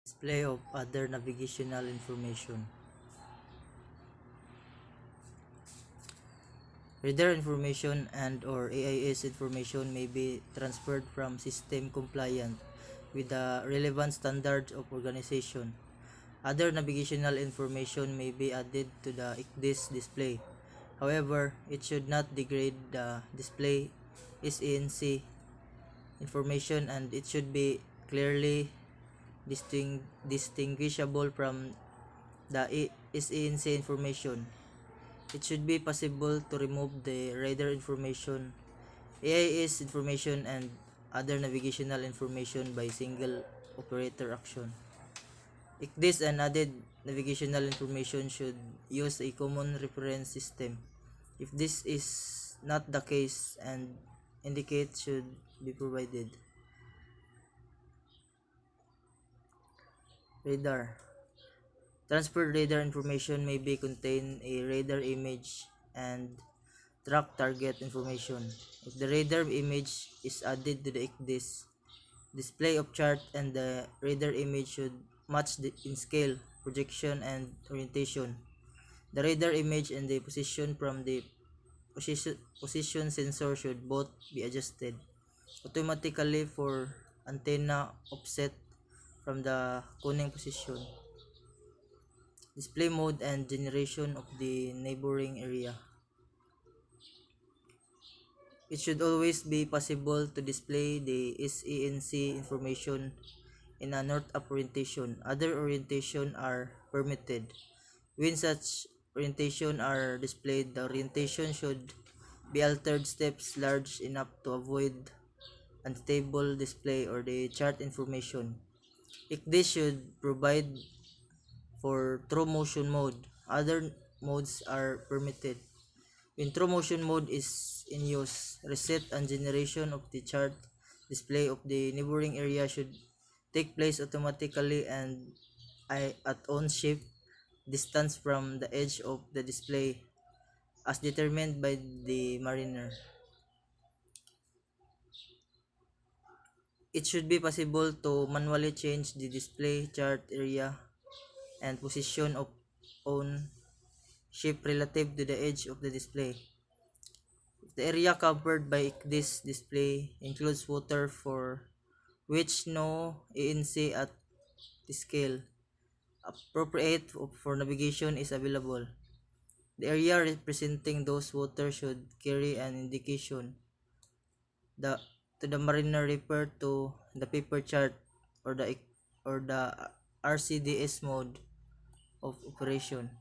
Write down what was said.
Display of other navigational information. Radar information and/or AIS information may be transferred from system compliant with the relevant standards of organization. Other navigational information may be added to the ICDIS display. However, it should not degrade the display SENC information, and it should be clearly distinguishable from the SENC information. It should be possible to remove the radar information, AIS information, and other navigational information by single operator action. ICDIS and added navigational information should use a common reference system. If this is not the case, and indicate should be provided. Radar. Transferred radar information may be contain a radar image and track target information. If the radar image is added to the ICDIS, display of chart and the radar image should match in scale, projection, and orientation. The radar image and the position from the position sensor should both be adjusted automatically for antenna offset from the coning position. Display mode and generation of the neighboring area. It should always be possible to display the SENC information in a north-up orientation. Other orientation are permitted. When such orientation are displayed, the orientation should be altered steps large enough to avoid unstable display or the chart information. ICDIS should provide for true motion mode. Other modes are permitted. When true motion mode is in use, reset and generation of the chart display of the neighboring area should take place automatically and at on-shift distance from the edge of the display as determined by the mariner. It should be possible to manually change the display chart area and position of on ship relative to the edge of the display. If the area covered by this display includes water for which no ANC at the scale appropriate for navigation is available, the area representing those water should carry an indication to the mariner refer to the paper chart or the RCDS mode of operation.